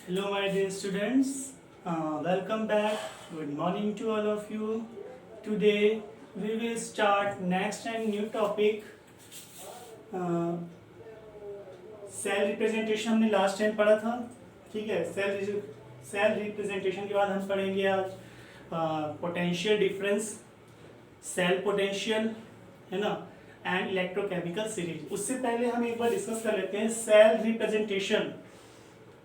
Hello, my dear students. Welcome back. Good morning to all of you. Today we will start next and new topic. Cell representation हमने last time पढ़ा था. ठीक है. Cell representation के बाद हम पढ़ेंगे आज पोटेंशियल डिफरेंस, सेल पोटेंशियल, है ना, एंड इलेक्ट्रोकेमिकल सीरीज. उससे पहले हम एक बार डिस्कस कर लेते हैं सेल रिप्रेजेंटेशन.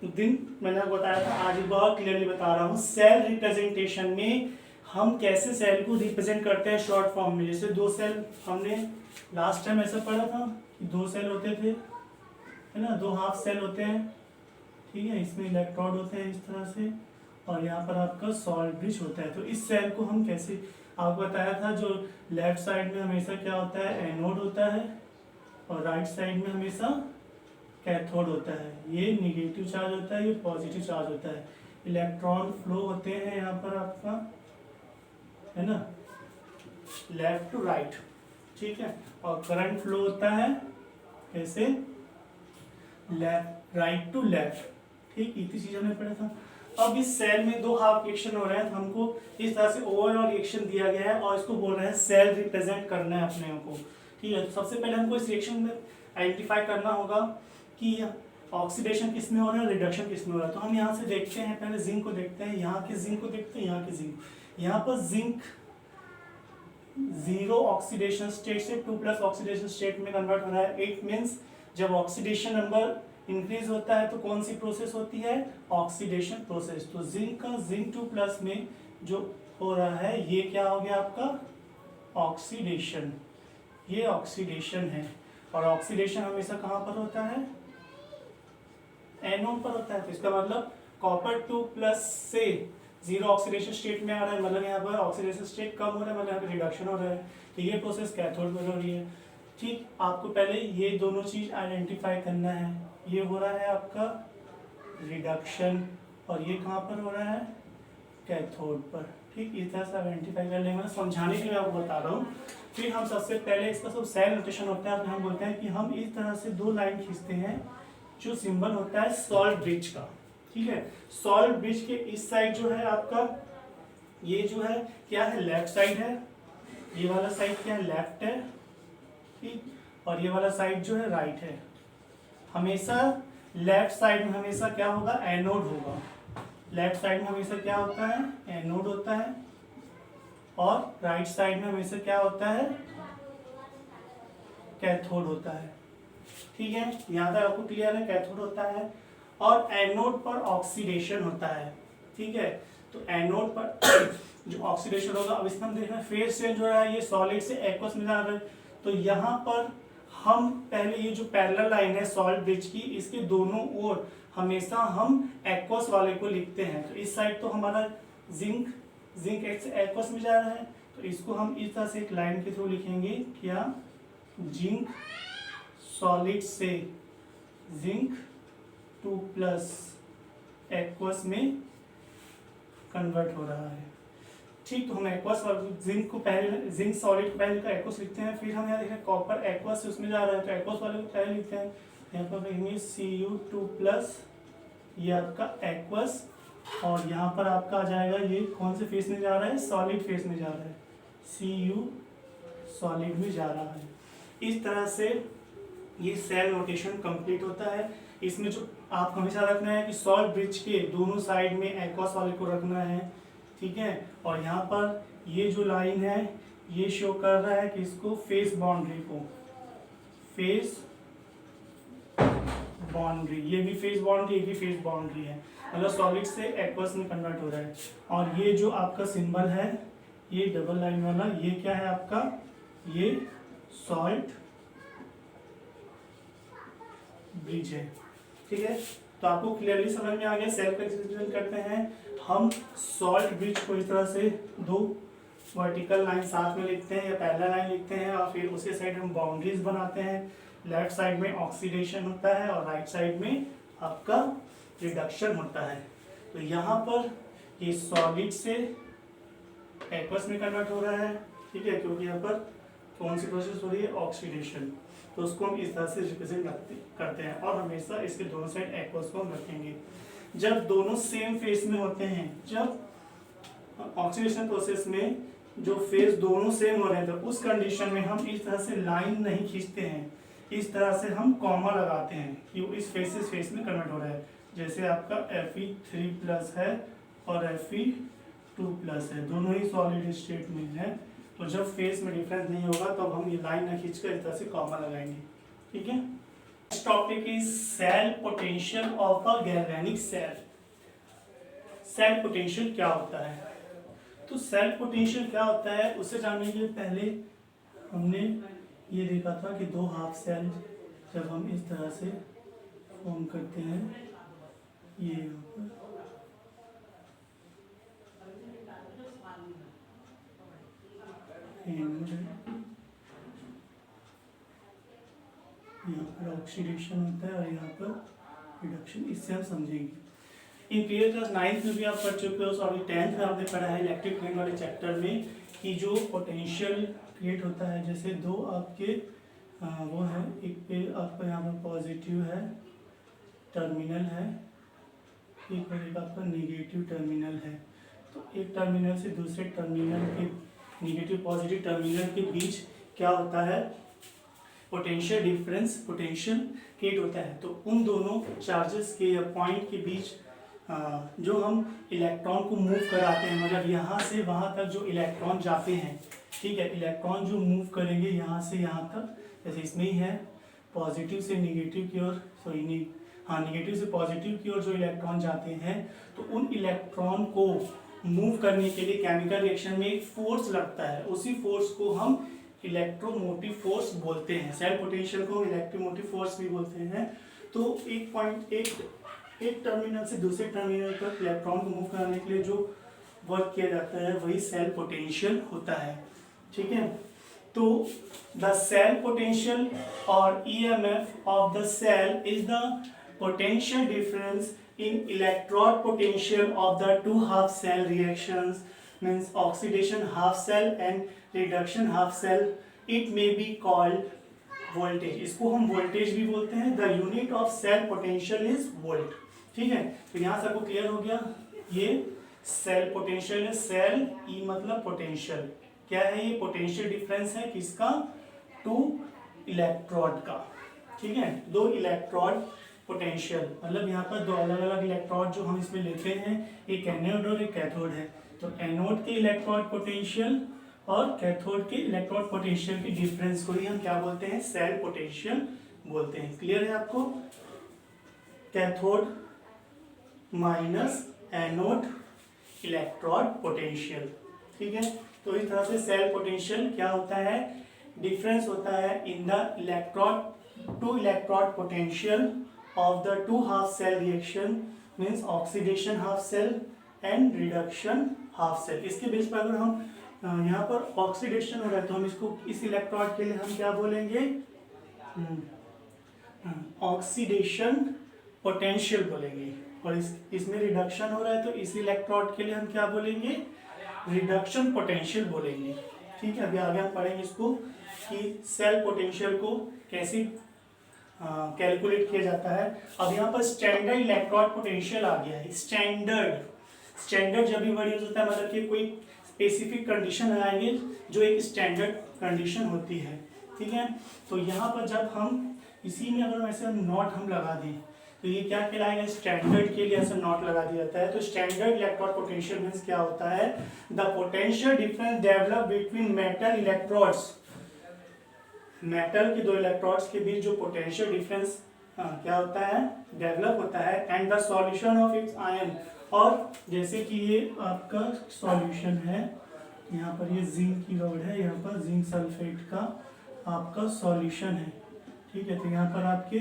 मैंने आपको बताया था, आज बहुत क्लियरली बता रहा हूँ. सेल रिप्रेजेंटेशन में हम कैसे सेल को रिप्रेजेंट करते हैं शॉर्ट फॉर्म में. जैसे दो सेल हमने लास्ट टाइम ऐसा पढ़ा था कि दो सेल होते थे, है ना, दो हाफ सेल होते हैं. ठीक है. इसमें इलेक्ट्रोड होते हैं इस तरह से, और यहाँ पर आपका सॉल्ट ब्रिज होता है. तो इस सेल को हम कैसे, आपको बताया था, जो लेफ्ट साइड में हमेशा क्या होता है, एनोड होता है, और राइट साइड में हमेशा कैथोड होता है. ये निगेटिव चार्ज होता है, ये पॉजिटिव चार्ज होता है. इलेक्ट्रॉन फ्लो होते हैं यहाँ पर आपका, है ना, लेफ्ट टू राइट. ठीक है. और करंट फ्लो होता है कैसे, लेफ्ट, राइट टू लेफ्ट. ठीक, इतनी चीज हमने पढ़ा था. अब इस सेल में दो हाफ रिएक्शन हो रहे हैं. हमको इस तरह से ओवरऑल रिएक्शन दिया गया है और इसको बोल रहे हैं सेल रिप्रेजेंट करना है अपने को. ठीक है. तो सबसे पहले हमको इस रिएक्शन में आइडेंटिफाई करना होगा कि ऑक्सीडेशन किस में हो रहा है, रिडक्शन किस में हो रहा है. तो हम यहाँ से देखते हैं, पहले जिंक को देखते हैं, यहाँ के जिंक को देखते हैं, यहाँ के जिंक. यहाँ पर जिंक 0 ऑक्सीडेशन स्टेट से 2+ ऑक्सीडेशन स्टेट में कन्वर्ट हो रहा है. इट मीन्स जब ऑक्सीडेशन नंबर इंक्रीज होता है तो कौन सी प्रोसेस होती है, ऑक्सीडेशन प्रोसेस. तो जिंक का जिंक 2+ में जो हो रहा है ये क्या हो गया आपका, ऑक्सीडेशन. ये ऑक्सीडेशन है. और ऑक्सीडेशन हमेशा कहाँ पर होता है, एनोड पर होता है. तो इसका मतलब कॉपर 2+ से 0 ऑक्सीडेशन स्टेट में आ रहा है, मतलब यहाँ पर ऑक्सीडेशन स्टेट कम हो रहा है, मतलब यहाँ पर रिडक्शन हो रहा है. तो ये प्रोसेस कैथोड पर हो रही है. ठीक. आपको पहले ये दोनों चीज आइडेंटिफाई करना है. ये हो रहा है आपका रिडक्शन, और ये कहाँ पर हो रहा है, कैथोड पर. ठीक. इस तरह से आइडेंटिफाई कर लेंगे. समझाने के लिए मैं आपको बता रहा हूँ. फिर हम सबसे पहले इसका सब सेल नोटेशन होता है. हम बोलते हैं कि हम इस तरह से दो लाइन खींचते हैं जो सिंबल होता है सॉल्ट ब्रिज का. ठीक है. सॉल्ट ब्रिज के इस साइड जो है आपका, ये जो है क्या है, लेफ्ट साइड है. ये वाला साइड क्या है, लेफ्ट है. ठीक. और ये वाला साइड जो है राइट है. हमेशा लेफ्ट साइड में हमेशा क्या होगा, एनोड होगा. लेफ्ट साइड में हमेशा क्या होता है, एनोड होता है. और राइट साइड में हमेशा क्या होता है, कैथोड होता है. ठीक है. यहाँ तक आपको क्लियर है, कैथोड होता है. और एनोड पर ऑक्सीडेशन होता है. ठीक है. तो एनोड पर जो ऑक्सीडेशन होगा, अब इसमें हम देख रहे हैं फेज चेंज हो रहा है, ये सॉलिड से एक्वस में जा रहा है. तो यहाँ पर हम पहले ये जो पैरेलल लाइन है सॉल्ट ब्रिज की, इसके दोनों ओर हमेशा हम एक्वस वाले को लिखते हैं. तो इस साइड तो हमारा जिंक एक्वस में जा रहा है, तो इसको हम इस तरह से एक लाइन के थ्रू लिखेंगे. क्या, जिंक सॉलिड से जिंक 2+ एक्वस में कन्वर्ट हो रहा है. ठीक. तो हम एक्वस और जिंक को पहले, जिंक सॉलिड को पहले का एक्वस लिखते हैं. फिर हम यहाँ देख रहे हैं कॉपर एक्वस से उसमें जा रहा है, तो एक्वस वाले को पहले लिखते हैं. यहाँ पर लिखेंगे Cu2+, ये आपका एक्वस. और यहाँ पर आपका आ जाएगा, ये कौन से फेस में जा रहा है, सॉलिड फेस में जा रहा है, Cu सॉलिड में जा रहा है. इस तरह से ये सेल रोटेशन कंप्लीट होता है. इसमें जो आपको हमेशा रखना है कि सॉल्ट ब्रिज के दोनों साइड में एक्वस वाले को रखना है. ठीक है. और यहाँ पर ये जो लाइन है ये शो कर रहा है कि इसको फेस बाउंड्री को, फेस बाउंड्री, ये भी फेस बाउंड्री, ये भी फेस बाउंड्री है, मतलब सॉलिड से एक्वस में कन्वर्ट हो रहा है. और ये जो आपका सिंबल है, ये डबल लाइन वाला, ये क्या है आपका, ये सॉल्ट ब्रिज है. ठीक है. तो आपको क्लियरली समझ में आ गया सेल का रिप्रेजेंट करते हैं हम सॉल्ट ब्रिज को. इस तरह से दो वर्टिकल लाइन साथ में लिखते हैं या पैरेलल लाइन लिखते हैं, और फिर उसके साइड हम बाउंड्रीज बनाते हैं. लेफ्ट साइड में ऑक्सीडेशन होता है और राइट साइड में आपका रिडक्शन होता है. तो यहाँ पर ये सॉलिड से एक्वस में कन्वर्ट हो रहा है. ठीक है. क्योंकि यहाँ पर कौन सी प्रोसेस हो रही है, ऑक्सीडेशन. तो उसको हम इस तरह से रिप्रेजेंट करते हैं, और हमेशा इसके दोनों साइड एक्वस को हम रखेंगे. जब दोनों सेम फेस में होते हैं, जब ऑक्सीडेशन प्रोसेस में जो फेस दोनों सेम हो रहे हैं, तो उस कंडीशन में हम इस तरह से लाइन नहीं खींचते हैं, इस तरह से हम कॉमा लगाते हैं कि वो इस फेस से फेस में कन्वर्ट हो रहा है। जैसे आपका Fe3+ है और Fe2+ है, दोनों ही सॉलिड स्टेट में है, तो जब फेस में डिफरेंस नहीं होगा तो हम ये लाइन ना खींचकर इस तरह से कॉमा लगाएंगे। ठीक है। Next topic is cell potential of a galvanic cell. Cell potential क्या होता है? तो सेल पोटेंशियल क्या होता है उसे जानने के लिए पहले हमने ये देखा था कि दो हाफ सेल जब हम इस तरह से फॉर्म करते हैं, ये यहाँ पर ऑक्सीडेशन होता है और यहाँ पर रिडक्शन, इससे हम समझेंगे। इन पीरियड क्लास 9th में भी आप पढ़ चुके हो, सॉरी 10th में आपने पढ़ा है इलेक्ट्रिक करंट वाले चैप्टर में कि जो पोटेंशियल क्रिएट होता है, जैसे दो आपके वो है, एक पे आपका यहाँ पर पॉजिटिव है टर्मिनल है, एक और एक आपका नेगेटिव टर्मिनल है, तो एक टर्मिनल से दूसरे टर्मिनल के नेगेटिव पॉजिटिव टर्मिनल के बीच क्या होता है, पोटेंशियल डिफरेंस, पोटेंशियल क्रिएट होता है। तो उन दोनों चार्जेस के या पॉइंट के बीच जो हम इलेक्ट्रॉन को मूव कराते हैं, मतलब यहाँ से वहाँ तक जो इलेक्ट्रॉन जाते हैं, ठीक है, इलेक्ट्रॉन जो मूव करेंगे यहाँ से यहाँ तक, जैसे इसमें ही है पॉजिटिव से निगेटिव की ओर, सॉरी निगेटिव से पॉजिटिव की ओर जो इलेक्ट्रॉन जाते हैं, तो उन इलेक्ट्रॉन को मूव करने के लिए केमिकल रिएक्शन में एक फोर्स लगता है, उसी फोर्स को हम इलेक्ट्रोमोटिव फोर्स बोलते हैं। सेल पोटेंशियल को इलेक्ट्रोमोटिव फोर्स भी बोलते हैं। तो एक टर्मिनल से दूसरे टर्मिनल तक इलेक्ट्रॉन को मूव कराने के लिए जो वर्क किया जाता है वही सेल पोटेंशियल होता है। ठीक है। तो द सेल पोटेंशियल और EMF of the cell is the potential difference in electrode potential of the two half cell reactions, means oxidation half cell and reduction half cell. It may be called voltage. इसको हम voltage भी बोलते हैं। The unit of cell potential is volt. ठीक है, तो यहाँ सबको क्लियर हो गया। ये सेल पोटेंशियल है, सेल E मतलब पोटेंशियल क्या है, ये पोटेंशियल डिफरेंस है किसका, टू इलेक्ट्रोड का। ठीक है, दो इलेक्ट्रोड पोटेंशियल, मतलब यहाँ पर दो अलग अलग इलेक्ट्रोड जो हम इसमें लेते हैं, एक एनोड और एक कैथोड है। तो एनोड के इलेक्ट्रोड पोटेंशियल और कैथोड के इलेक्ट्रोड पोटेंशियल के डिफरेंस को ही हम क्या बोलते हैं, सेल पोटेंशियल बोलते हैं। क्लियर है आपको? Cathode minus anode electrode potential. ठीक है, तो इस तरह से सेल पोटेंशियल क्या होता है, डिफरेंस होता है in the electrode to electrode potential of the two half cell reaction, means oxidation half cell and reduction half cell। इसके बेस पर अगर हम यहाँ पर ऑक्सीडेशन हो रहा है तो हम इसको इस इलेक्ट्रोड के लिए हम क्या बोलेंगे, ऑक्सीडेशन पोटेंशियल बोलेंगे, और इसमें रिडक्शन हो रहा है तो इस इलेक्ट्रोड के लिए हम क्या बोलेंगे, रिडक्शन पोटेंशियल बोलेंगे। ठीक है, अभी आगे हम पढ़ेंगे इसको कि सेल पोटेंशियल को कैसे कैलकुलेट किया जाता है। अब यहाँ पर स्टैंडर्ड इलेक्ट्रोड पोटेंशियल आ गया है। स्टैंडर्ड जब भी वर्ड यूज होता है मतलब कि कोई स्पेसिफिक कंडीशन लगाएंगे जो एक स्टैंडर्ड कंडीशन होती है। ठीक है, तो यहाँ पर जब हम इसी में अगर ऐसे नॉट हम लगा दें तो ये क्या कहलाएगा, स्टैंडर्ड के लिए ऐसा नॉट लगा दिया जाता है। तो स्टैंडर्ड इलेक्ट्रोड पोटेंशियल मींस क्या होता है, the potential difference develop between metal electrodes, metal के दो इलेक्ट्रोड्स के बीच जो पोटेंशियल डिफरेंस क्या होता है, डेवलप होता है, and the solution of its ion, और जैसे कि ये आपका सॉल्यूशन है, यहाँ पर ये जिंक की रॉड है, यहाँ पर जिंक सल्फेट का आपका सॉल्यूशन है। ठीक है, तो यहाँ पर आपके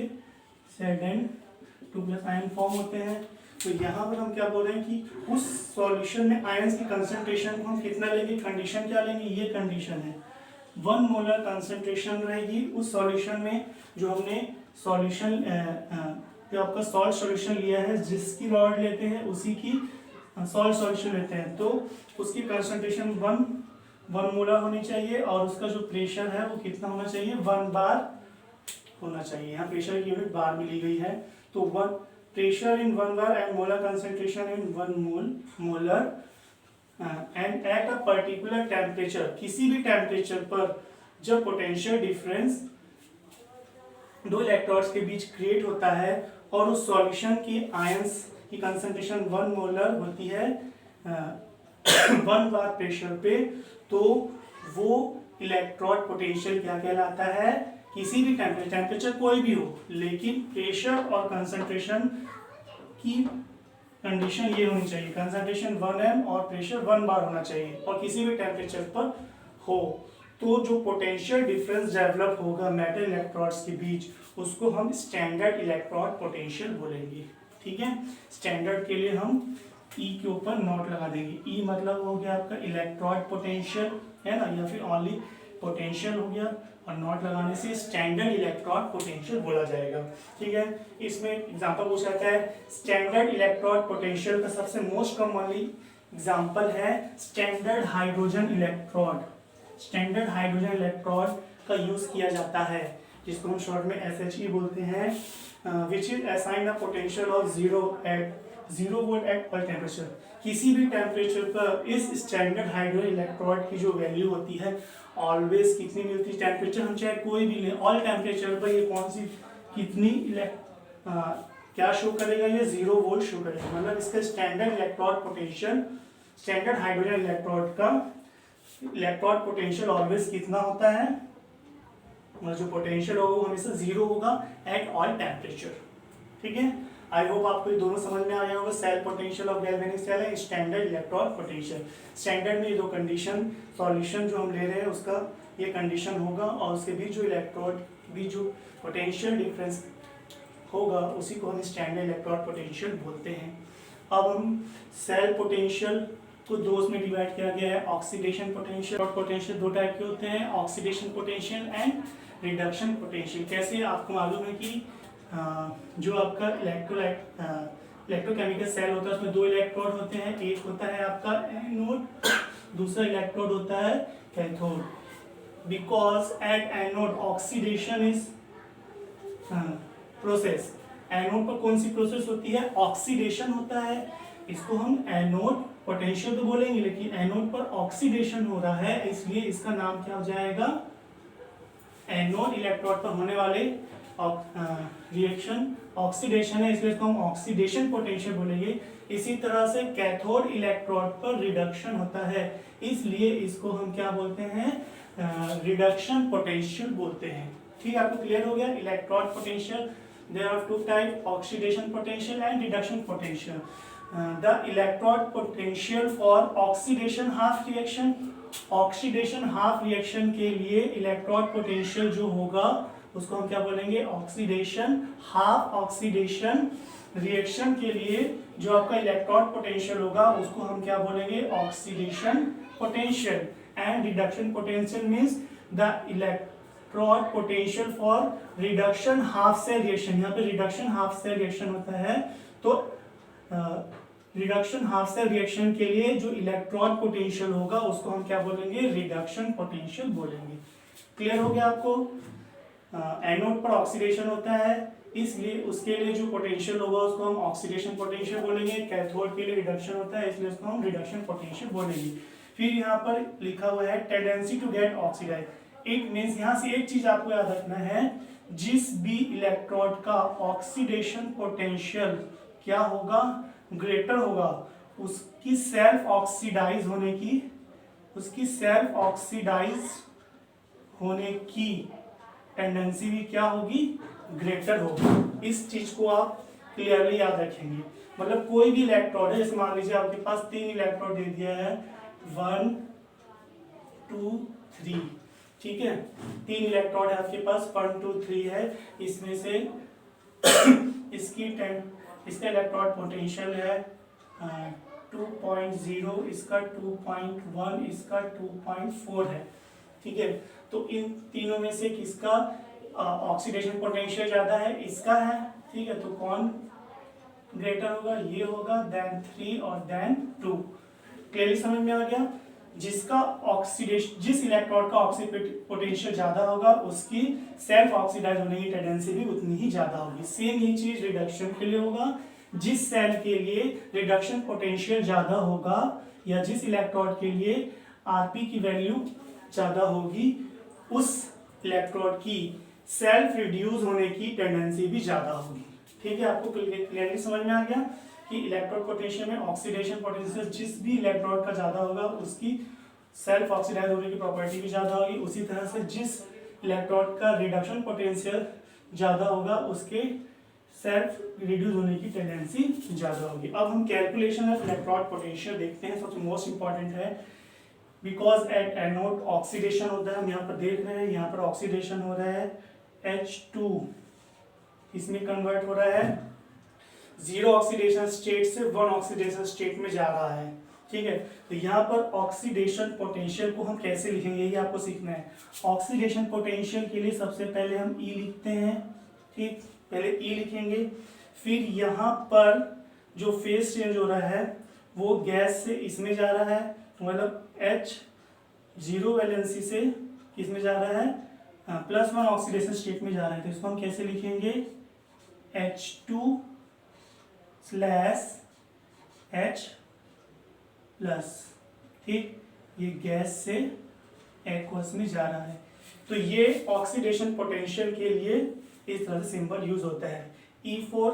Zn2+ आयन फॉर्म होते हैं। तो यहाँ पर हम क्या बोल रहे हैं कि उस सॉल्यूशन में आयंस की कंसंट्रेशन को हम कितना लेंगे, कंडीशन क्या लेंगे, ये कंडीशन है 1 मोलर कंसंट्रेशन रहेगी उस सॉल्यूशन में जो हमने सॉल्यूशन जो आपका सॉल्ट सॉल्यूशन लिया है, जिसकी रॉड लेते हैं उसी की सॉल्ट सॉल्यूशन लेते हैं, तो उसकी कंसंट्रेशन 1 मोलर होनी चाहिए और उसका जो प्रेशर है वो कितना होना चाहिए, 1 बार होना चाहिए। यहाँ प्रेशर की यूनिट बार में ली गई है, तो pressure in 1 bar and molar concentration in 1 molar and at a particular temperature, किसी भी टेम्परेचर पर जब पोटेंशियल डिफरेंस दो इलेक्ट्रोड्स के बीच क्रिएट होता है और उस सॉल्यूशन की आयंस की कंसंट्रेशन 1 मोलर होती है 1 बार प्रेशर पे, तो वो इलेक्ट्रोड पोटेंशियल क्या कहलाता है? किसी भी टेम्परेचर कोई भी हो, लेकिन प्रेशर और कंसंट्रेशन की कंडीशन ये होनी चाहिए, कंसंट्रेशन 1m और प्रेशर 1 बार होना चाहिए और किसी भी टेम्परेचर पर हो, तो जो पोटेंशियल डिफरेंस डेवलप होगा मेटल इलेक्ट्रोड्स के बीच, उसको हम स्टैंडर्ड इलेक्ट्रोड पोटेंशियल बोलेंगे। ठीक है, स्टैंडर्ड के लिए हम E के ऊपर नोट लगा देंगे। E मतलब हो गया आपका इलेक्ट्रोड पोटेंशियल, है ना, या फिर ओनली पोटेंशियल हो गया, और नोट लगाने से स्टैंडर्ड इलेक्ट्रोड पोटेंशियल बोला जाएगा। ठीक है, इसमें एग्जांपल पूछा जाता है स्टैंडर्ड इलेक्ट्रोड पोटेंशियल का सबसे मोस्ट कॉमनली एग्जांपल है standard hydrogen electrode. Standard hydrogen electrode का यूज किया जाता है, जिसको हम शॉर्ट में SHE बोलते हैं, which is assigned a potential of 0 volt at all temperature. किसी भी टेम्परेचर पर इस स्टैंडर्ड हाइड्रोजन इलेक्ट्रोड की जो वैल्यू होती है ऑलवेज कितनी मिलती है? टेम्परेचर हम चाहे कोई भी लें, ऑल टेम्परेचर पर ये कौन सी कितनी क्या शो करेगा? ये 0 वोल्ट शो करेगा। मतलब इसका standard electrode potential, standard hydrogen electrode का इलेक्ट्रोड पोटेंशियल ऑलवेज कितना होता है? जो पोटेंशियल होगा वो हमेशा 0 होगा एट ऑल टेम्परेचर। ठीक है, आई होप आपको ये दोनों समझ में आ गया होगा। Cell potential of galvanic cell है, स्टैंडर्ड इलेक्ट्रोड पोटेंशियल। स्टैंडर्ड में ये दो कंडीशन, सॉल्यूशन जो हम ले रहे हैं उसका ये कंडीशन होगा, और उसके बीच जो इलेक्ट्रोड बीच जो पोटेंशियल डिफरेंस होगा उसी को हम स्टैंडर्ड इलेक्ट्रोड पोटेंशियल बोलते हैं। अब हम सेल पोटेंशियल को दो में डिवाइड किया गया है, ऑक्सीडेशन पोटेंशियल और पोटेंशियल दो टाइप के होते हैं, oxidation potential and reduction potential. कैसे? आपको मालूम है कि जो आपका इलेक्ट्रोकेमिकल सेल होता है उसमें दो इलेक्ट्रोड होते हैं, एक होता है आपका एनोड, दूसरा इलेक्ट्रोड होता है cathode. Because at anode oxidation is process. Anode पर कौन सी प्रोसेस होती है? ऑक्सीडेशन होता है। इसको हम एनोड पोटेंशियल तो बोलेंगे, लेकिन एनोड पर ऑक्सीडेशन हो रहा है, इसलिए इसका नाम क्या हो जाएगा? एनोड इलेक्ट्रोड पर होने वाले रिएक्शन ऑक्सीडेशन है, इसलिए इसको हम ऑक्सीडेशन पोटेंशियल बोलेंगे। इसी तरह से कैथोड इलेक्ट्रोड पर रिडक्शन होता है, इसलिए इसको हम क्या बोलते हैं? रिडक्शन पोटेंशियल बोलते हैं। ठीक है, आपको क्लियर हो गया? Electrode potential, there are two type, oxidation potential and reduction potential. The electrode potential for oxidation half reaction, oxidation half reaction के लिए इलेक्ट्रोड पोटेंशियल जो होगा उसको हम क्या बोलेंगे? Oxidation half. ऑक्सीडेशन रिएक्शन के लिए जो आपका इलेक्ट्रोड पोटेंशियल होगा उसको हम क्या बोलेंगे? Oxidation potential. And reduction potential means the electrode potential for reduction half cell reaction. यहाँ पे रिडक्शन हाफ सेल रिएक्शन होता है, तो रिडक्शन हाफ सेल रिएक्शन के लिए जो इलेक्ट्रोड पोटेंशियल होगा उसको हम क्या बोलेंगे? रिडक्शन पोटेंशियल बोलेंगे। क्लियर हो गया आपको? एनोड पर ऑक्सीडेशन होता है, इसलिए उसके लिए जो पोटेंशियल होगा उसको हम ऑक्सीडेशन पोटेंशियल बोलेंगे। कैथोड के लिए रिडक्शन होता है, इसलिए उसको हम रिडक्शन पोटेंशियल बोलेंगे। फिर यहाँ पर लिखा हुआ है tendency to get oxidise. It means यहाँ से एक चीज आपको याद रखना है, जिस भी इलेक्ट्रोड का ऑक्सीडेशन पोटेंशियल क्या होगा? ग्रेटर होगा, उसकी सेल्फ ऑक्सीडाइज होने की टेंडेंसी भी क्या होगी? ग्रेटर होगी। इस चीज को आप क्लियरली याद रखेंगे। मतलब कोई भी इलेक्ट्रोड है, जैसे मान लीजिए आपके पास 3 इलेक्ट्रोड दे दिया है, 1 2 3, ठीक है, 3 इलेक्ट्रोड है आपके पास, 1 2 3 है। इसमें से इसका इलेक्ट्रोड पोटेंशियल है 2.0, इसका 2.1, इसका 2.4 है। ठीक है, तो इन तीनों में से किसका ऑक्सीडेशन पोटेंशियल ज्यादा है? इसका है। ठीक है, तो कौन ग्रेटर होगा? ये होगा, देन 3 और देन 2। क्लियरली समझ में आ गया? जिसका ऑक्सीडेशन, जिस इलेक्ट्रोड का ऑक्सीडेटिव पोटेंशियल ज्यादा होगा उसकी सेल्फ ऑक्सीडाइज होने की टेंडेंसी भी उतनी ही ज्यादा होगी। सेम ये चीज रिडक्शन के लिए होगा, जिस सेल के लिए रिडक्शन पोटेंशियल ज्यादा होगा या जिस इलेक्ट्रोड के लिए आरपी की वैल्यू ज्यादा होगी उस इलेक्ट्रोड की सेल्फ रिड्यूस होने की टेंडेंसी भी ज्यादा होगी। ठीक है, आपको क्लियरली समझ में आ गया कि इलेक्ट्रोड पोटेंशियल में ऑक्सीडेशन पोटेंशियल जिस भी इलेक्ट्रोड का ज्यादा होगा उसकी सेल्फ ऑक्सीडाइज होने की प्रॉपर्टी भी ज्यादा होगी, उसी तरह से जिस इलेक्ट्रोड का रिडक्शन पोटेंशियल ज्यादा होगा उसके सेल्फ रिड्यूस होने की टेंडेंसी ज्यादा होगी। अब हम कैलकुलेशन ऑफ इलेक्ट्रोड पोटेंशियल देखते हैं। सबसे मोस्ट इंपॉर्टेंट है बिकॉज एट एनोड ऑक्सीडेशन होता है, हम यहाँ पर देख रहे हैं, यहाँ पर ऑक्सीडेशन हो रहा है H2 इसमें कन्वर्ट हो रहा है, जीरो ऑक्सीडेशन स्टेट से 1 ऑक्सीडेशन स्टेट में जा रहा है। ठीक है, तो यहाँ पर ऑक्सीडेशन पोटेंशियल को हम कैसे लिखेंगे ये आपको सीखना है। ऑक्सीडेशन पोटेंशियल के लिए सबसे पहले हम E लिखते हैं। ठीक, पहले E लिखेंगे, फिर यहाँ पर जो फेज चेंज हो रहा है वो गैस से इसमें जा रहा है, मतलब H जीरो वैलेंसी से किसमें जा रहा है, +1 ऑक्सीडेशन स्टेट में जा रहा है। तो इसको हम कैसे लिखेंगे, H2 / H+। ठीक, ये गैस से एक्वस में जा रहा है। तो ये ऑक्सीडेशन पोटेंशियल के लिए इस तरह से सिंबल यूज होता है। E4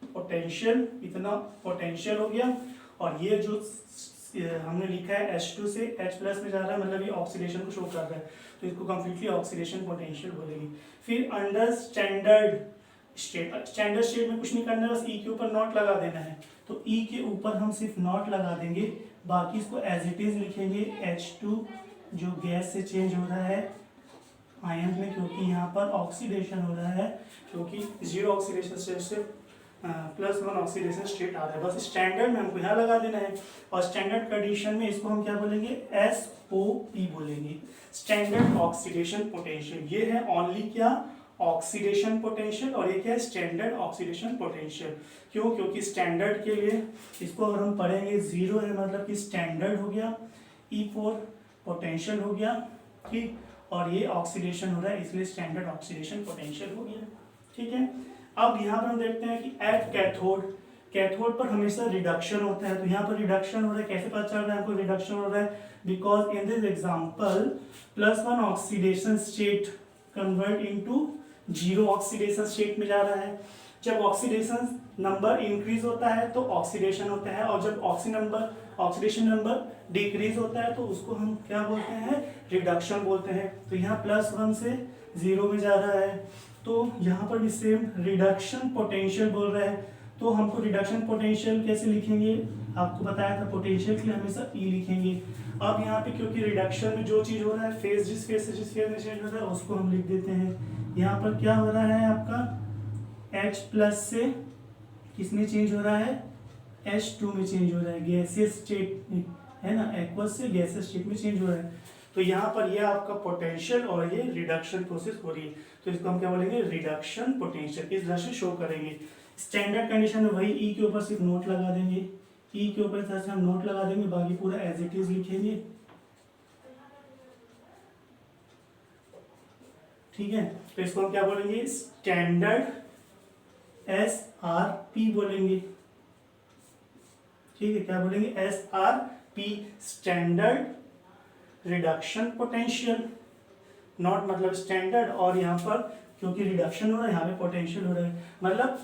पोटेंशियल, इतना पोटेंशियल हो गया, और ये जो हमने लिखा है H2 से H+ में जा रहा है, मतलब ये ऑक्सीडेशन को शो कर रहा है, तो इसको कंप्लीटली ऑक्सीडेशन पोटेंशियल बोलेंगे। फिर अंडर स्टैंडर्ड स्टेट में कुछ नहीं करना है, बस E के ऊपर नॉट लगा देना है। तो E के ऊपर हम सिर्फ नॉट लगा देंगे, बाकी इसको एज इट इज लिखेंगे H2 जो गैस से चेंज हो रहा है आयन में, क्योंकि यहाँ पर ऑक्सीडेशन हो रहा है, क्योंकि जीरो ऑक्सीडेशन स्टेट से +1 ऑक्सीडेशन स्टेट आ रहा है। बस स्टैंडर्ड में हमको यहाँ लगा देना है, और स्टैंडर्ड कंडीशन में इसको हम क्या बोलेंगे, SOP बोलेंगे, स्टैंडर्ड ऑक्सीडेशन पोटेंशियल। ये है ओनली क्या, ऑक्सीडेशन पोटेंशियल, और ये क्या है, स्टैंडर्ड ऑक्सीडेशन पोटेंशियल। क्यों, क्योंकि स्टैंडर्ड के लिए इसको अगर हम पढ़ेंगे, जीरो है मतलब कि स्टैंडर्ड हो गया, E4 पोटेंशियल हो गया, ठीक, और ये ऑक्सीडेशन हो रहा है इसलिए स्टैंडर्ड ऑक्सीडेशन पोटेंशियल हो गया। ठीक है, अब यहाँ पर हम देखते हैं कि एट कैथोड पर हमेशा रिडक्शन होता है। तो यहाँ पर रिडक्शन हो रहा है, कैसे पता चल रहा है आपको रिडक्शन हो रहा है, because in this example +1 oxidation state convert into zero oxidation state में जा रहा है। जब ऑक्सीडेशन नंबर इंक्रीज होता है तो ऑक्सीडेशन होता है, और जब ऑक्सीडेशन नंबर डिक्रीज होता है तो उसको हम क्या बोलते हैं, रिडक्शन बोलते हैं। तो यहाँ +1 से 0 में जा रहा है, तो यहाँ पर भी सेम रिडक्शन पोटेंशियल बोल रहा है। तो हमको रिडक्शन पोटेंशियल कैसे लिखेंगे, आपको बताया था पोटेंशियल के लिए हमेशा E लिखेंगे। अब यहाँ पे क्योंकि रिडक्शन में जो चीज हो रहा है, फेज जिस फेज में चेंज हो रहा है उसको हम लिख देते हैं। यहाँ पर क्या हो रहा है आपका, H+ से किसमें चेंज हो रहा है, H2 में चेंज हो रहा है, गैसियस स्टेट में है ना, एक्वस से गैसियस स्टेट में चेंज हो रहा है। तो यहाँ पर ये आपका पोटेंशियल और ये रिडक्शन प्रोसेस हो रही है, तो इसको हम क्या बोलेंगे, रिडक्शन पोटेंशियल, इस तरह से शो करेंगे। स्टैंडर्ड कंडीशन में वही E के ऊपर सिर्फ नोट लगा देंगे, E के ऊपर इस तरह से हम नोट लगा देंगे, बाकी पूरा एज इट इज लिखेंगे। ठीक है, तो इसको हम क्या बोलेंगे, स्टैंडर्ड SRP बोलेंगे। ठीक है, क्या बोलेंगे, SRP, standard reduction potential, not मतलब स्टैंडर्ड, और यहाँ पर क्योंकि रिडक्शन हो रहा है यहाँ पे पोटेंशियल हो रहा है, मतलब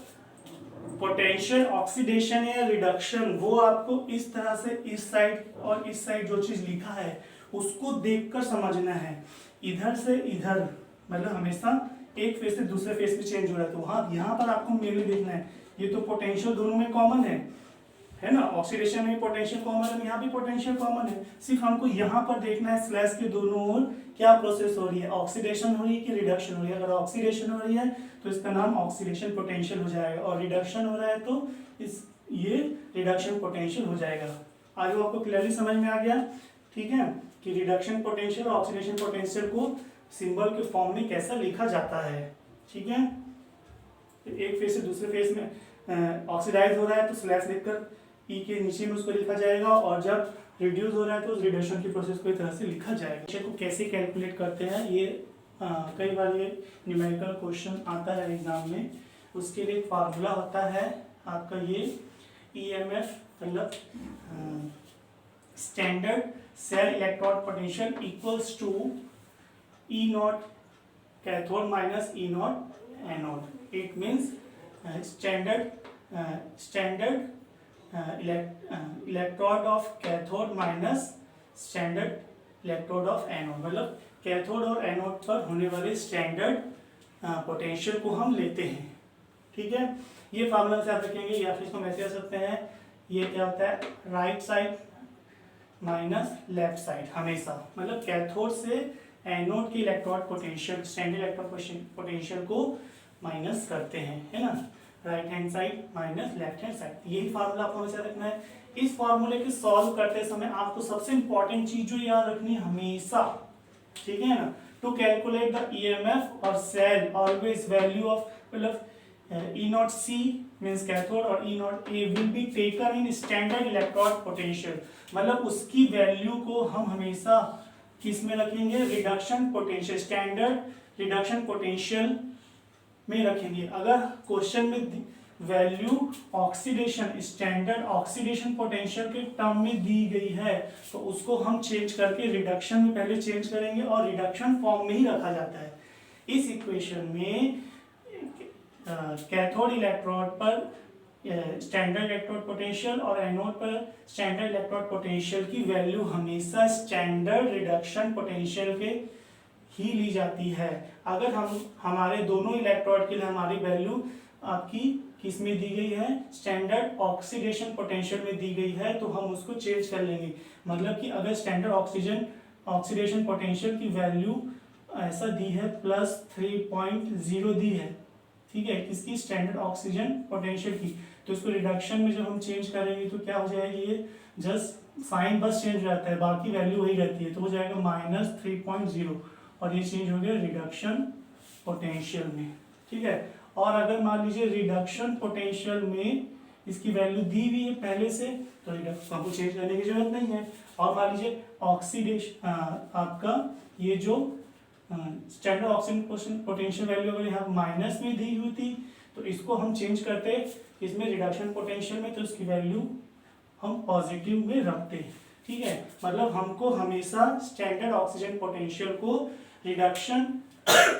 पोटेंशियल ऑक्सीडेशन या रिडक्शन वो आपको इस तरह से इस साइड और इस साइड जो चीज लिखा है उसको देखकर समझना है। इधर से इधर मतलब हमेशा एक फेज से दूसरे फेज में चेंज हो रहा है, तो वहाँ यहाँ पर आपको मेनली देखना है, ये तो पोटेंशियल दोनों में कॉमन है ना, ऑक्सीडेशन में पोटेंशियल कॉमन है, यहाँ भी पोटेंशियल कॉमन है, सिर्फ हमको यहाँ पर देखना है स्लैश के दोनों ओर क्या प्रोसेस हो रही है, ऑक्सीडेशन हो रही है कि रिडक्शन हो रही है। अगर ऑक्सीडेशन हो रही है तो इसका नाम ऑक्सीडेशन पोटेंशियल हो जाएगा, और रिडक्शन हो रहा है तो ये रिडक्शन पोटेंशियल हो जाएगा। आगे आपको क्लियरली समझ में आ गया, ठीक है, कि रिडक्शन पोटेंशियल और ऑक्सीडेशन पोटेंशियल को सिंबल के फॉर्म में कैसा लिखा जाता है। ठीक है, एक फेज से दूसरे फेज में ऑक्सीडाइज हो रहा है तो स्लैश लिखकर ई के नीचे में उसको लिखा जाएगा, और जब रिड्यूस हो रहा है तो उस रिडक्शन की प्रोसेस को इस तरह से लिखा जाएगा। को कैसे कैलकुलेट करते हैं ये कई बार ये न्यूमेरिकल क्वेश्चन आता है एग्जाम में। उसके लिए फार्मूला होता है आपका ये ईएमएफ, मतलब standard cell electron potential equals to E naught cathode minus E naught anode. It means standard electrode of cathode minus standard electrode of anode, मतलब कैथोड और एनोड पर होने वाले स्टैंडर्ड पोटेंशियल को हम लेते हैं। ठीक है, ये फार्मूला से आप रखेंगे, या फिर इसको हम ऐसे कर सकते हैं, ये क्या होता है right side minus left side हमेशा, मतलब कैथोड से एनोड की electrode potential, standard electrode potential को माइनस करते हैं, है ना, right hand side minus left hand side. यही फार्मूला आपको हमेशा रखना है। इस फार्मूले को सॉल्व करते समय आपको सबसे इंपॉर्टेंट चीज जो याद रखनी है हमेशा, ठीक है ना, टू कैलकुलेट द ईएमएफ और सेल ऑलवेज वैल्यू ऑफ, मतलब E not C means cathode और E not A will be taken in standard electrode potential, मतलब उसकी वैल्यू को हम हमेशा किस में रखेंगे, reduction potential, standard reduction potential में रखेंगे। अगर क्वेश्चन में value oxidation, standard oxidation potential के टर्म में दी गई है तो उसको हम चेंज करके रिडक्शन में पहले चेंज करेंगे और रिडक्शन फॉर्म में ही रखा जाता है। इस इक्वेशन में कैथोड इलेक्ट्रोड पर स्टैंडर्ड इलेक्ट्रोड पोटेंशियल और एनोड पर स्टैंडर्ड इलेक्ट्रोड पोटेंशियल की वैल्यू हमेशा स्टैंडर्ड रिडक्शन पोटेंशियल के ही ली जाती है। अगर हम हमारे दोनों इलेक्ट्रोड के लिए हमारी वैल्यू आपकी किस में दी गई है, स्टैंडर्ड ऑक्सीडेशन पोटेंशियल में दी गई है, तो हम उसको चेंज कर लेंगे। मतलब कि अगर स्टैंडर्ड ऑक्सीडेशन पोटेंशियल की वैल्यू ऐसा दी है +3.0 दी है, ठीक है, किसकी, स्टैंडर्ड ऑक्सीजन पोटेंशियल की, तो इसको रिडक्शन में जब हम चेंज करेंगे तो क्या हो जाएगी, ये जस्ट साइन बस चेंज हो जाता है, बाकी वैल्यू वही रहती है, तो हो जाएगा -3.0 और ये चेंज हो गया रिडक्शन पोटेंशियल में। ठीक है, और अगर मान लीजिए रिडक्शन पोटेंशियल में इसकी वैल्यू दी हुई है पहले से, तो रिडक्शन हमको चेंज करने की जरूरत नहीं है। और मान लीजिए ऑक्सीडेशन आपका ये जो स्टैंडर्ड ऑक्सीजन पोटेंशियल वैल्यू अगर यहाँ माइनस में दी हुई थी तो इसको हम चेंज करते इसमें रिडक्शन पोटेंशियल में, तो इसकी वैल्यू हम पॉजिटिव में रखते। ठीक है, मतलब हमको हमेशा स्टैंडर्ड ऑक्सीजन पोटेंशियल को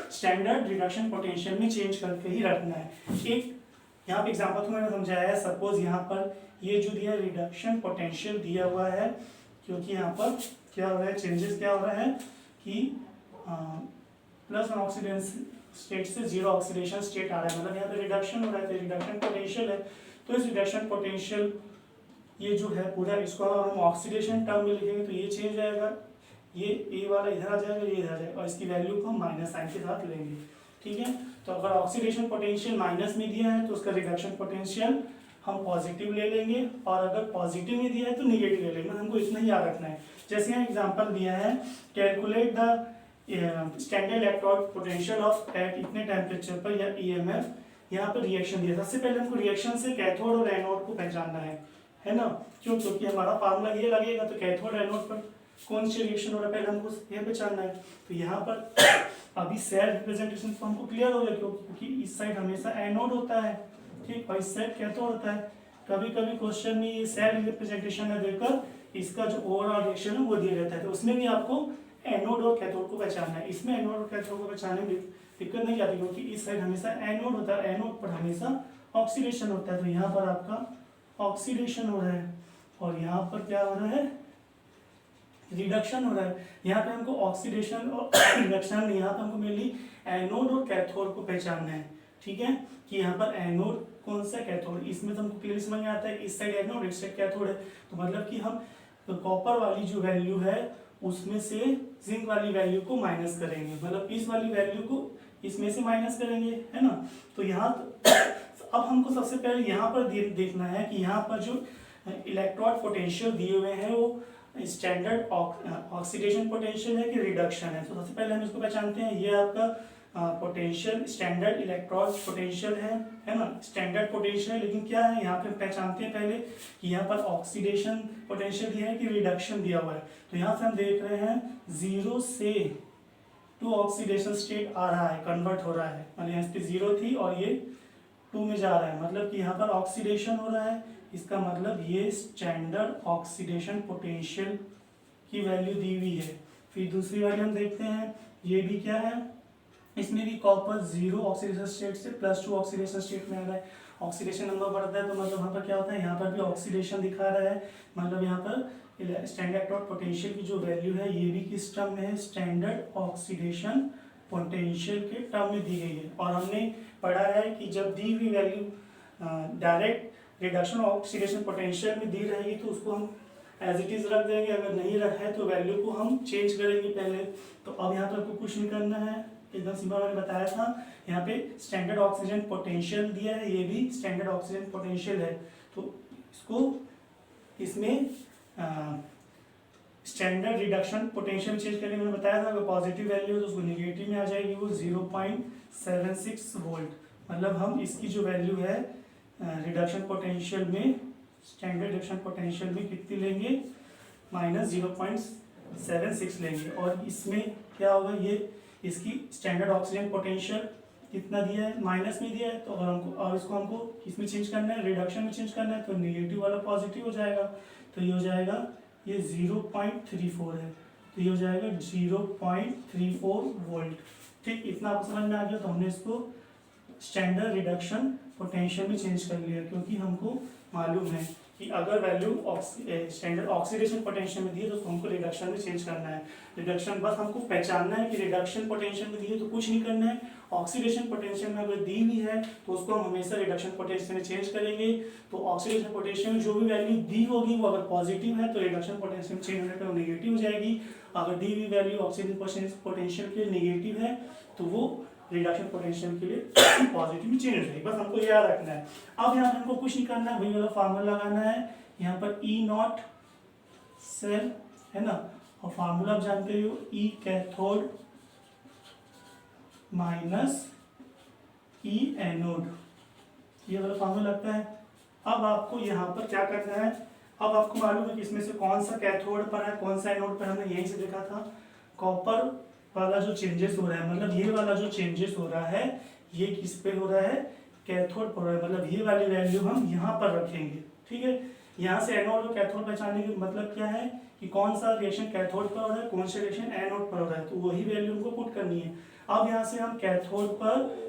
स्टैंडर्ड रिडक्शन पोटेंशियल में चेंज करके ही रखना है। एक यहाँ पे एग्जाम्पल मैंने समझाया है, सपोज यहाँ पर ये जो दिया रिडक्शन पोटेंशियल दिया हुआ है, क्योंकि यहाँ पर क्या हो रहा है, चेंजेस क्या हो रहा है कि +1 ऑक्सीडेशन स्टेट से 0 ऑक्सीडेशन स्टेट आ रहा है, मतलब यहाँ पे रिडक्शन हो रहा है, तो रिडक्शन पोटेंशियल है, तो इस रिडक्शन पोटेंशियल ये जो है पूरा, इसको हम ऑक्सीडेशन टर्म में लिखेंगे तो ये चेंज आएगा, ये ए वाला इधर आ जाएगा, ये इधर आ जाएगा, और इसकी वैल्यू को हम माइनस साइन के साथ लेंगे। ठीक है, तो अगर ऑक्सीडेशन पोटेंशियल माइनस में दिया है तो उसका रिडक्शन पोटेंशियल हम पॉजिटिव ले लेंगे, और अगर पॉजिटिव में दिया है तो निगेटिव ले लेंगे। हमको इतना ही याद रखना है। जैसे यहाँ एग्जांपल दिया है, calculate the standard electrode potential of at इतने टेम्परेचर पर, या ईएमएफ, यहाँ पर रिएक्शन दिया। सबसे पहले हमको रिएक्शन से कैथोड और एनोड को पहचानना है ना, क्यों, क्योंकि हमारा फार्मूला ये लगेगा, तो कैथोड एनोड पर कौन सी रिएक्शन हो रहा है पहले हमको ये पहचानना है। तो यहाँ पर अभी सेल रिप्रेजेंटेशन तो हमको क्लियर हो गया, क्योंकि इस साइड हमेशा एनोड होता है, ठीक, और इस साइड कैथोड होता है। कभी कभी क्वेश्चन में ये सेल रिप्रेजेंटेशन में देकर इसका जो ओवरऑल रिएक्शन है वो दिया रहता है, तो उसमें भी आपको एनोड और कैथोड को पहचानना है। इसमें एनोड और कैथोड को पहचानने में दिक्कत नहीं आती, क्योंकि इस साइड हमेशा एनोड होता है, एनोड पर हमेशा ऑक्सीडेशन होता है। तो यहाँ पर आपका ऑक्सीडेशन हो रहा है और यहाँ पर क्या हो रहा है, रिडक्शन हो रहा है। यहाँ पे हमको ऑक्सीडेशन और रिडक्शन, यहाँ पे हमको मेनली एनोड और कैथोड को पहचानना है। ठीक है, कि यहाँ पर एनोड कौन सा, कैथोड, इसमें तो हमको क्लियर समझ में आता है, इस साइड एनोड इस साइड कैथोड है, तो मतलब कि हम कॉपर वाली जो वैल्यू है उसमें से जिंक वाली वैल्यू को माइनस करेंगे, मतलब इस वाली वैल्यू को इसमें से माइनस करेंगे, है ना। तो यहाँ अब हमको सबसे पहले यहाँ पर देखना है कि यहाँ पर जो इलेक्ट्रोड पोटेंशियल दिए हुए हैं वो स्टैंडर्ड ऑक्सीडेशन पोटेंशियल है कि रिडक्शन है। तो सबसे पहले हम इसको पहचानते हैं, ये आपका पोटेंशियल स्टैंडर्ड इलेक्ट्रॉन पोटेंशियल है ना, स्टैंडर्ड पोटेंशियल। लेकिन क्या है यहाँ पे पहचानते हैं पहले कि यहाँ पर ऑक्सीडेशन पोटेंशियल दिया है कि रिडक्शन दिया हुआ है। तो यहाँ से हम देख रहे हैं 0 से टू ऑक्सीडेशन स्टेट आ रहा है, कन्वर्ट हो रहा है, मतलब यहाँ पे 0 थी और ये 2 में जा रहा है, मतलब कि यहाँ पर ऑक्सीडेशन हो रहा है। इसका मतलब ये स्टैंडर्ड ऑक्सीडेशन पोटेंशियल की वैल्यू दी हुई है। फिर दूसरी वाली हम देखते हैं, ये भी क्या है, इसमें भी कॉपर 0 ऑक्सीडेशन स्टेट से +2 ऑक्सीडेशन स्टेट में आ रहा है। ऑक्सीडेशन नंबर बढ़ता है तो मतलब यहाँ पर क्या होता है, यहाँ पर भी ऑक्सीडेशन दिखा रहा है, मतलब यहाँ पर स्टैंडर्ड इलेक्ट्रॉन पोटेंशियल की जो वैल्यू है ये भी किस टर्म में है, स्टैंडर्ड ऑक्सीडेशन पोटेंशियल के टर्म में दी गई है। और हमने पढ़ा है कि जब दी हुई value direct reduction oxidation potential में दी रहेगी तो उसको हम एज इट इज रख देंगे, अगर नहीं रखा है तो वैल्यू को हम चेंज करेंगे पहले। तो अब यहाँ पर आपको कुछ नहीं करना है, एकदम सिंपल मैंने बताया था। यहाँ पे स्टैंडर्ड ऑक्सीजन पोटेंशियल दिया है, ये भी स्टैंडर्ड ऑक्सीजन पोटेंशियल है, तो इसको इसमें स्टैंडर्ड रिडक्शन पोटेंशियल चेंज करने में मैंने बताया था, अगर पॉजिटिव वैल्यू है तो उसको निगेटिव में आ जाएगी, वो 0.76 वोल्ट। मतलब हम इसकी जो वैल्यू है रिडक्शन पोटेंशियल में, स्टैंडर्ड रिडक्शन पोटेंशियल में कितनी लेंगे, -0.76 लेंगे। और इसमें क्या होगा, ये इसकी स्टैंडर्ड ऑक्सीजन पोटेंशियल कितना दिया है, माइनस में दिया है, तो अगर हमको और इसको हमको किसमें चेंज करना है, रिडक्शन में चेंज करना है, तो निगेटिव वाला पॉजिटिव हो जाएगा, तो ये हो जाएगा, ये 0.34 है, तो ये हो जाएगा 0.34 वोल्ट। ठीक, इतना आपको समझ में आ गया। तो हमने इसको स्टैंडर्ड रिडक्शन पोटेंशियल में चेंज कर लिया, क्योंकि हमको मालूम है कि अगर वैल्यू स्टैंडर्ड ऑक्सीडेशन पोटेंशियल में दी है तो हमको रिडक्शन में चेंज करना है। रिडक्शन बस हमको पहचानना है कि रिडक्शन पोटेंशियल में दी है तो कुछ नहीं करना है, ऑक्सीडेशन पोटेंशियल में अगर दी हुई है तो उसको हम हमेशा रिडक्शन पोटेंशियल में चेंज करेंगे। तो ऑक्सीडेशन पोटेंशियल में जो भी वैल्यू दी होगी वो अगर पॉजिटिव है तो रिडक्शन पोटेंशियल में चेंज होने पर वो नेगेटिव हो जाएगी। अगर दी हुई वैल्यू ऑक्सीजन पोटेंशियल के लिए नेगेटिव है तो वो रिडक्शन पोटेंशियल के लिए पॉजिटिव में चेंज हो जाएगी। बस हमको याद रखना है। अब यहाँ पर हमको कुछ नहीं करना है, वही वाला फार्मूला लगाना है। यहाँ पर E0 सेल है ना, और फार्मूला आप जानते हो, E cathode minus E anode, ये वाला फार्मूला लगता है। अब आपको यहाँ पर क्या करना है, अब आपको मालूम है कि इसमें से कौन सा कैथोड पर है कौन सा एनोड पर, हमने यहीं से देखा था। कॉपर वाला जो चेंजेस हो रहा है, मतलब ये वाला जो चेंजेस हो रहा है ये किस पे हो रहा है, कैथोड पर हो रहा है, मतलब ये वाली वैल्यू हम यहाँ पर रखेंगे। ठीक है, यहाँ से एनोड और कैथोड पहचानने का मतलब क्या है कि कौन सा रिएक्शन कैथोड पर हो रहा है, कौन सा रिएक्शन एनोड पर हो रहा है, तो वही वैल्यू हमको पुट करनी है। अब यहाँ से हम कैथोड पर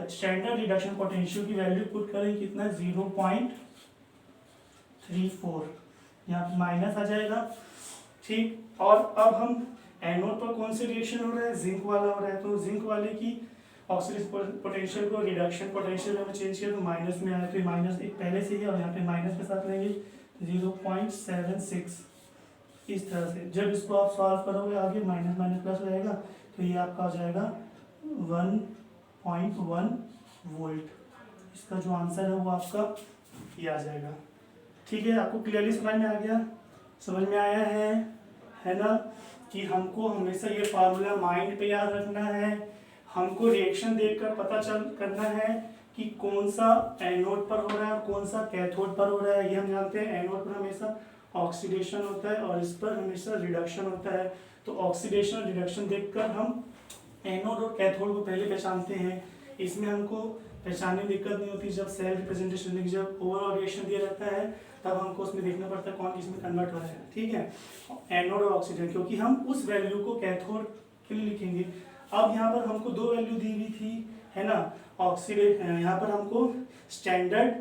स्टैंडर्ड रिडक्शन पोटेंशियल की वैल्यू पुट करें, कितना, 0.34, यहाँ माइनस आ जाएगा। ठीक, और अब हम एनोड पर कौन से रिएक्शन हो रहा है, जिंक वाला हो रहा है, तो जिंक वाले की ऑक्सीडेशन पोटेंशियल को रिडक्शन पोटेंशियल में चेंज किया तो माइनस में आया, तो माइनस एक पहले से ही और यहाँ पे माइनस के साथ लेंगे 0.76। इस तरह से जब इसको आप सॉल्व करोगे आगे माइनस माइनस प्लस हो जाएगा, तो ये आपका हो जाएगा 1.1 वोल्ट। इसका जो आंसर है वो आपका ये आ जाएगा। ठीक है, आपको क्लियरली समझ में आ गया, समझ में आया है ना, कि हमको हमेशा ये फार्मूला माइंड पे याद रखना है। हमको रिएक्शन देखकर पता चल करना है कि कौन सा एनोड पर हो रहा है और कौन सा कैथोड पर हो रहा है। ये हम जानते हैं, एनोड पर हमेशा ऑक्सीडेशन होता है और इस पर हमेशा रिडक्शन होता है। तो ऑक्सीडेशन और रिडक्शन देखकर हम एनोड और कैथोड को पहले पहचानते हैं। इसमें हमको पहचानने में दिक्कत नहीं होती, जब सेल रिप्रेजेंटेशन जब ओवरऑल रिएक्शन दिया जाता है तब हमको उसमें देखना पड़ता है कौन किसमें कन्वर्ट हो रहा है। ठीक है, एनोड और ऑक्सीजन, क्योंकि हम उस वैल्यू को कैथोड के लिए लिखेंगे। अब यहाँ पर हमको दो वैल्यू दी हुई थी, है ना, यहाँ पर हमको स्टैंडर्ड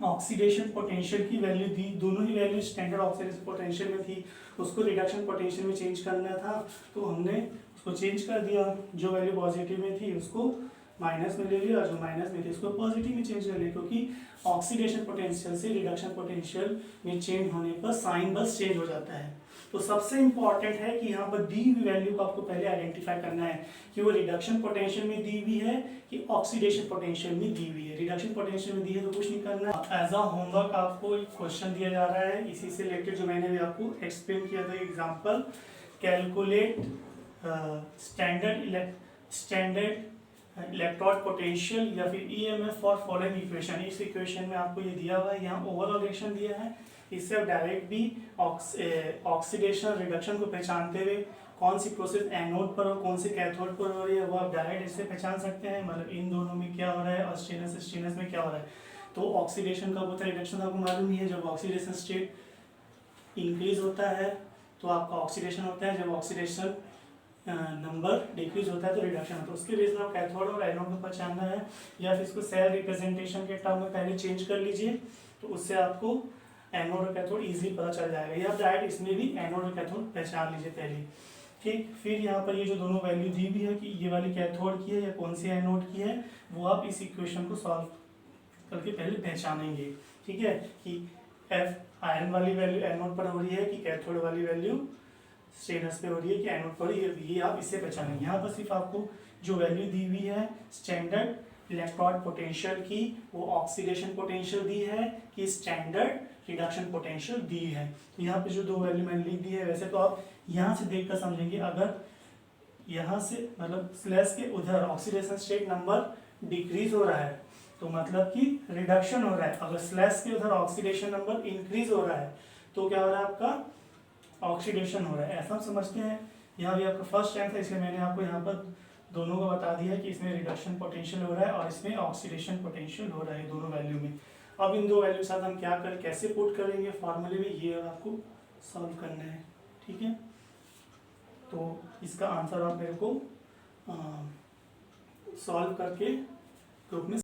ऑक्सीडेशन पोटेंशियल की वैल्यू दी, दोनों ही वैल्यू स्टैंडर्ड ऑक्सीडेशन पोटेंशियल में थी, उसको रिडक्शन पोटेंशियल में चेंज करना था, तो हमने उसको चेंज कर दिया। जो वैल्यू पॉजिटिव में थी उसको माइनस में ले लिया और जो माइनस में थी उसको पॉजिटिव में चेंज कर लिया, क्योंकि ऑक्सीडेशन पोटेंशियल से रिडक्शन पोटेंशियल में चेंज होने पर साइन बस चेंज हो जाता है। तो सबसे इंपॉर्टेंट है कि यहाँ पर दी हुई वैल्यू को आपको पहले आइडेंटिफाई करना है कि वो रिडक्शन पोटेंशियल में दी हुई है कि ऑक्सीडेशन पोटेंशियल में दी हुई है। रिडक्शन पोटेंशियल में दी है तो कुछ नहीं करना। एज अ होमवर्क आपको एक क्वेश्चन दिया जा रहा है, इसी से रिलेटेड जो मैंने भी आपको एक्सप्लेन किया था example, calculate standard electrode potential या फिर ईएमएफ फॉर फॉलोइंग इक्वेशन। इस इक्वेशन में आपको ये दिया हुआ है, यहाँ ओवरऑल रिएक्शन दिया है। इससे आप डायरेक्ट भी ऑक्सीडेशन रिडक्शन को पहचानते हुए कौन सी प्रोसेस एनोड पर और कौन सी कैथोड पर हो रही है वो आप डायरेक्ट इससे पहचान सकते हैं, मतलब इन दोनों में क्या हो रहा है और स्टेनस में क्या हो रहा है। तो ऑक्सीडेशन कब होता है, रिडक्शन आपको मालूम ही है, जब ऑक्सीडेशन स्टेट इंक्रीज होता है तो आपका ऑक्सीडेशन होता है, जब ऑक्सीडेशन नंबर डिक्रीज होता है तो रिडक्शन होता है। उसके बेस में आप कैथोड और एनोड को पहचानना है, या फिर इसको सेल रिप्रेजेंटेशन के टर्म में पहले चेंज कर लीजिए, तो उससे आपको एनोड और कैथोड इजीली पता चल जाएगा, या डायरेक्ट इसमें भी एनोड और कैथोड पहचान लीजिए पहले। ठीक, फिर यहाँ पर ये जो दोनों वैल्यू दी हुई है कि ये वाली कैथोड की है या कौन सी एनोड की है, वो आप इस इक्वेशन को सॉल्व करके पहले पहचानेंगे। ठीक है, कि एफ आयरन वाली वैल्यू एनोड पर हो रही है कि कैथोड वाली वैल्यू स्टेनस पे हो रही है कि एनोड पर, ये आप इससे पहचानेंगे। यहाँ पर सिर्फ आपको जो वैल्यू दी हुई है स्टैंडर्ड इलेक्ट्रोड पोटेंशियल की, वो ऑक्सीडेशन पोटेंशियल दी है कि स्टैंडर्ड रिडक्शन पोटेंशियल दी है। तो यहाँ पे जो दो वैल्यू मैंने लिख दी है, वैसे तो आप यहाँ से देखकर समझेंगे, अगर यहाँ से मतलब स्लैश के उधर ऑक्सीडेशन स्टेट नंबर डिक्रीज हो रहा है तो मतलब कि रिडक्शन हो रहा है, अगर स्लैश के उधर ऑक्सीडेशन नंबर इंक्रीज हो रहा है तो क्या हो रहा है, आपका ऑक्सीडेशन हो रहा है, ऐसा हम समझते हैं। यहाँ भी आपका फर्स्ट टाइम था इसलिए मैंने आपको यहाँ पर दोनों को बता दिया कि इसमें रिडक्शन पोटेंशियल हो रहा है और इसमें ऑक्सीडेशन पोटेंशियल हो रहा है दोनों वैल्यू में। अब इन दो वैल्यू के साथ हम क्या कैसे पुट करेंगे फॉर्मूले में, ये आपको सॉल्व करना है। ठीक है, तो इसका आंसर आप मेरे को सॉल्व करके ग्रुप में